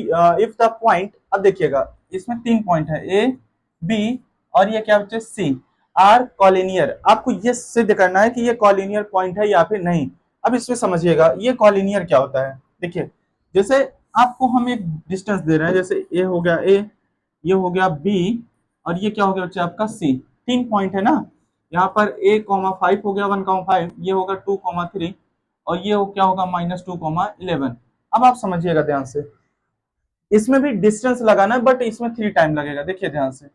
If the point, अब देखिएगा इसमें 3 पॉइंट है, ए बी और ये क्या बच्चे सी आर कॉलिनियर। आपको ये सिद्ध करना है कि ये कॉलिनियर पॉइंट है या फिर नहीं। अब इसमें समझिएगा ये कॉलिनियर क्या होता है। देखिए जैसे आपको हम एक डिस्टेंस दे रहे हैं, जैसे ए हो गया ए, ये हो गया बी और ये क्या हो गया बच्चे आपका सी। 3 पॉइंट है ना, यहाँ पर a,5 हो गया 1,5, ये होगा 2,3 और ये क्या होगा -2,11। अब आप समझिएगा ध्यान से, इसमें भी डिस्टेंस लगाना है बट इसमें 3 टाइम लगेगा। देखिए ध्यान से,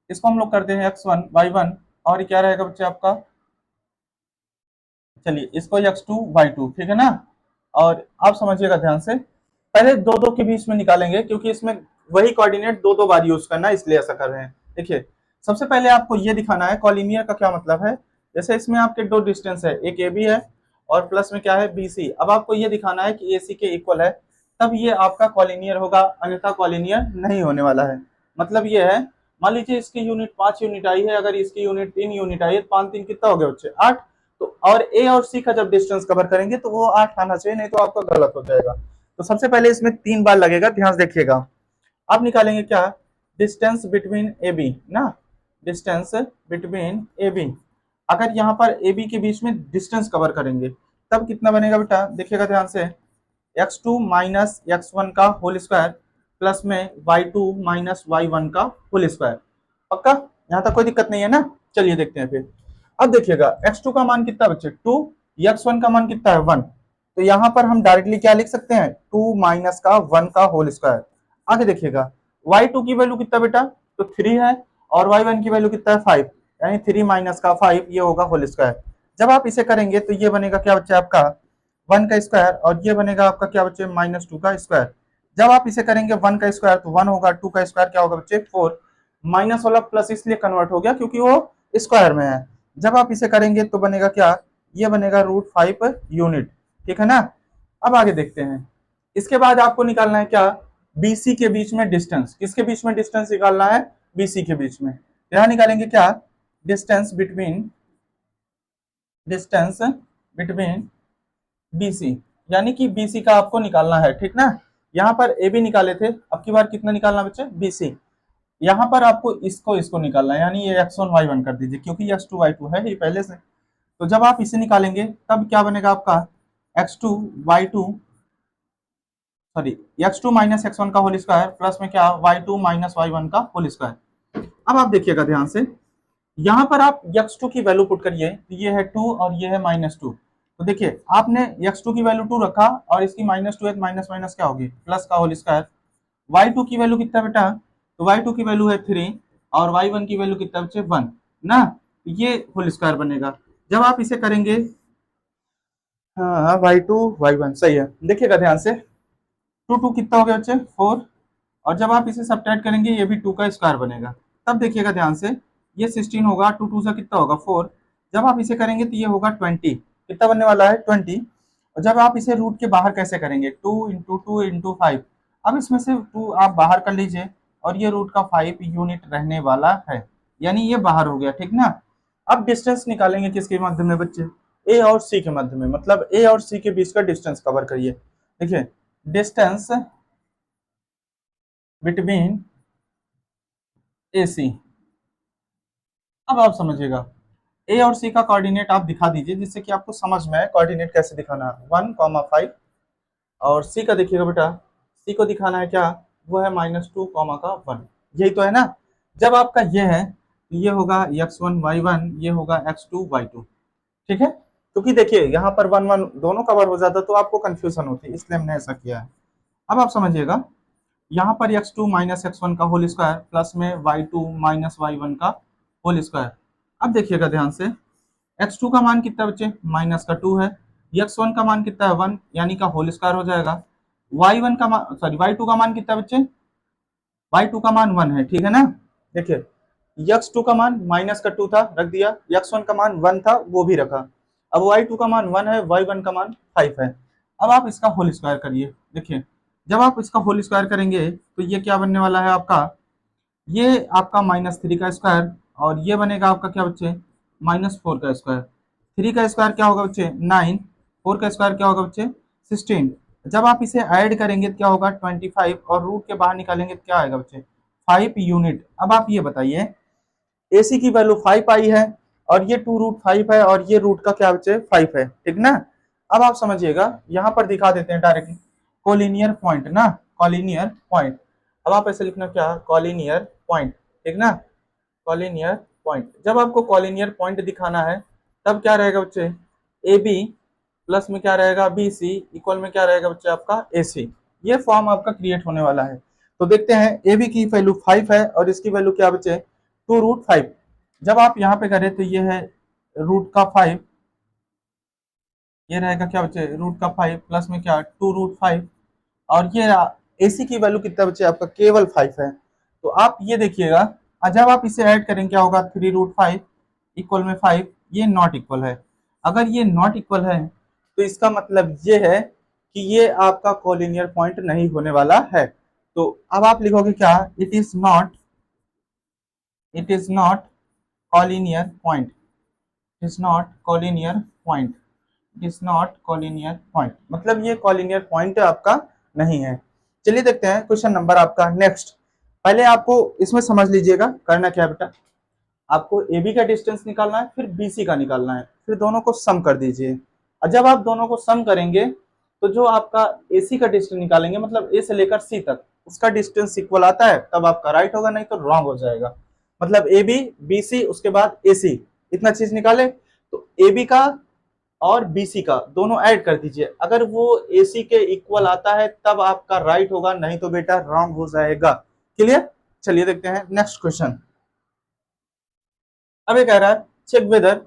इसको हम लोग करते हैं x1 y1 और क्या रहेगा बच्चे आपका, चलिए इसको x2 y2, ठीक है ना। और आप समझिएगा ध्यान से, पहले दो दो के बीच में निकालेंगे क्योंकि इसमें वही कोऑर्डिनेट दो दो बार यूज करना है, इसलिए ऐसा कर रहे हैं। देखिए सबसे पहले आपको ये दिखाना है कॉलिनियर का क्या मतलब है। जैसे इसमें आपके दो डिस्टेंस है, एक ए बी है और प्लस में क्या है बी सी। अब आपको ये दिखाना है कि ए सी के इक्वल है, तब ये आपका कॉलिनियर होगा, अन्यथा कॉलिनियर नहीं होने वाला है। मतलब ये है, मान लीजिए इसकी यूनिट 5 यूनिट आई है, अगर इसकी यूनिट 3 यूनिट आई है, 5 3 कितना हो गया बच्चे 8। तो और ए और सी का जब डिस्टेंस कवर करेंगे तो वो 8 आना चाहिए, नहीं तो आपका गलत हो जाएगा। तो सबसे पहले इसमें 3 बार लगेगा, ध्यान से देखिएगा। आप निकालेंगे क्या, डिस्टेंस बिटवीन ए बी ना, डिस्टेंस बिटवीन ए बी। अगर यहाँ पर ए बी के बीच में डिस्टेंस कवर करेंगे तब कितना बनेगा बेटा, देखिएगा ध्यान से, x2 माइनस x1 का होल स्क्वायर प्लस में y2 माइनस y1 का होल स्क्वायर। पक्का, यहाँ तक कोई दिक्कत नहीं है ना। चलिए देखते हैं फिर। अब देखिएगा x2 का मान कितना बच्चे 2, x1 का मान कितना है 1। तो यहाँ पर हम डायरेक्टली क्या लिख सकते हैं, 2 माइनस का 1 का होल स्क्वायर। आगे देखिएगा y2 की वैल्यू कितना बेटा, तो 3 है और y1 की वैल्यू कितना है 5, यानी 3 माइनस का 5 ये होगा होल स्क्वायर। जब आप इसे करेंगे तो ये बनेगा क्या बच्चे आपका 1 का स्क्वायर और ये बनेगा आपका क्या बच्चे -2 का स्क्वायर। जब आप इसे करेंगे 1 का स्क्वायर तो 1 होगा, 2 का स्क्वायर क्या होगा बच्चे 4। माइनस वाला प्लस इसलिए कन्वर्ट हो गया क्योंकि वो स्क्वायर में है। जब आप इसे करेंगे तो बनेगा क्या, ये बनेगा √5 यूनिट, ठीक है ना। अब आगे देखते हैं, इसके बाद आपको निकालना है क्या, बीसी के बीच में डिस्टेंस। किसके बीच में डिस्टेंस निकालना है, बीसी के बीच में। यहां निकालेंगे क्या, डिस्टेंस बिटवीन बीसी, यानी कि बीसी का आपको निकालना है, ठीक ना। यहाँ पर ए बी निकाले थे, अब की बार कितना निकालना बच्चे बीसी। यहाँ पर आपको इसको निकालना है, यानी ये x1 y1 कर दीजिए क्योंकि x2 y2 है ही पहले से। तो जब आप इसे निकालेंगे तब क्या बनेगा आपका x2 y2 sorry x2 minus x1 का होल स्क्वायर प्लस में क्या y2 माइनस y1 का होल स्क्वायर। अब आप देखिएगा ध्यान से, यहाँ पर आप x2 की वैल्यू पुट करिए, तो ये है 2 और ये है -2। तो देखिए आपने x2 की वैल्यू 2 रखा और इसकी -2 है, माइनस माइनस क्या होगी प्लस का होल स्क्वायर। y2 की वैल्यू कितना बेटा, तो y2 की वैल्यू है 3 और y1 की वैल्यू कितना बच्चे 1 ना, तो ये होल स्क्वायर बनेगा। जब आप इसे करेंगे, हाँ y2 y1 सही है, देखिएगा ध्यान से, 2 कितना हो गया बच्चे 4 और जब आप इसे सब्ट्रैक्ट करेंगे ये भी 2 का स्क्वायर बनेगा। तब देखिएगा ध्यान से, ये 16 होगा, 2 2 से कितना होगा 4। जब आप इसे करेंगे तो ये होगा 20, कितना बनने वाला है 20। और जब आप इसे रूट के बाहर कैसे करेंगे, 2 × 2 × 5। अब इसमें से 2 आप बाहर कर लीजिए और ये रूट का 5 यूनिट रहने वाला है, यानी ये बाहर हो गया, ठीक ना। अब डिस्टेंस निकालेंगे किसके मध्य में बच्चे, ए और सी के मध्य में, मतलब ए और सी के बीच का डिस्टेंस कवर करिए। देखिए डिस्टेंस बिटवीन ए सी। अब आप समझिएगा, ए और सी का कोऑर्डिनेट आप दिखा दीजिए जिससे कि आपको समझ में आए कोऑर्डिनेट कैसे दिखाना है। 1,5 और सी का देखिएगा बेटा, सी को दिखाना है क्या, वो है -2,1, यही तो है ना। जब आपका ये है तो ये होगा x1 y1, ये होगा x2 y2, ठीक है। क्योंकि देखिए यहाँ पर 1 1 दोनों कवर हो जाता तो आपको कंफ्यूजन होती, इसलिए हमने ऐसा किया है। अब आप समझिएगा, यहाँ पर x2 माइनस x1 का होल स्क्वायर प्लस में y2 माइनस y1 का होल स्क्वायर। अब देखिएगा ध्यान से, x2 का मान कितना बच्चे -2 है, x1 का मान कितना है 1, यानी का होल स्क्वायर हो जाएगा। y1 का मान सॉरी y2 का मान कितना बच्चे, y2 का मान 1 है, ठीक है ना। देखिए x2 का मान -2 था, रख दिया, x1 का मान 1 था, वो भी रखा। अब y2 का मान 1 है, y1 का मान 5 है। अब आप इसका होल स्क्वायर करिए। देखिए जब आप इसका होल स्क्वायर करेंगे तो ये क्या बनने वाला है आपका, ये आपका -3 का स्क्वायर और ये बनेगा आपका क्या बच्चे -4 का स्क्वायर। 3 का स्क्वायर क्या होगा बच्चे 9, 4 का स्क्वायर क्या होगा बच्चे 16। जब आप इसे ऐड करेंगे तो क्या होगा 25 और रूट के बाहर निकालेंगे तो क्या आएगा बच्चे 5 यूनिट। अब आप ये बताइए AC की वैल्यू 5 आई है और ये 2√5 है और ये रूट का क्या बच्चे 5 है, ठीक ना। अब आप समझिएगा यहाँ पर दिखा देते हैं डायरेक्टली कोलिनियर पॉइंट ना, कॉलिनियर पॉइंट। अब आप ऐसे लिखना क्या कॉलिनियर पॉइंट, ठीक ना, कॉलिनियर पॉइंट। जब आपको कॉलिनियर पॉइंट दिखाना है तब क्या रहेगा बच्चे AB प्लस में क्या रहेगा BC इक्वल में क्या रहेगा बच्चे आपका AC। ये फॉर्म आपका क्रिएट होने वाला है। तो देखते हैं AB की वैल्यू 5 है और इसकी वैल्यू क्या बच्चे 2√5। जब आप यहाँ पे करें तो ये है रूट का 5, ये रहेगा क्या बच्चे रूट का 5 प्लस में क्या 2√5 और ये AC की वैल्यू कितना बच्चे आपका केवल 5 है। तो आप ये देखिएगा जब आप इसे ऐड करेंगे क्या होगा 3√5 इक्वल में 5, ये नॉट इक्वल है। अगर ये नॉट इक्वल है तो इसका मतलब ये है कि ये आपका कोलिनियर पॉइंट नहीं होने वाला है। तो अब आप लिखोगे क्या it is not collinear point, it is not collinear point, it is not collinear point, मतलब ये कॉलिनियर पॉइंट आपका नहीं है। चलिए देखते हैं क्वेश्चन नंबर आपका नेक्स्ट। पहले आपको इसमें समझ लीजिएगा करना क्या है बेटा, आपको AB का डिस्टेंस निकालना है फिर BC का निकालना है, फिर दोनों को सम कर दीजिए। और जब आप दोनों को सम करेंगे तो जो आपका AC का डिस्टेंस निकालेंगे मतलब A से लेकर C तक उसका डिस्टेंस इक्वल आता है तब आपका राइट होगा, नहीं तो रॉन्ग हो जाएगा। मतलब AB BC उसके बाद AC इतना चीज निकाले तो AB का और BC का दोनों ऐड कर दीजिए, अगर वो AC के इक्वल आता है तब आपका राइट होगा, नहीं तो बेटा रॉन्ग हो जाएगा। क्लियर। चलिए देखते हैं नेक्स्ट क्वेश्चन। अब ये कह रहा है चेक वेदर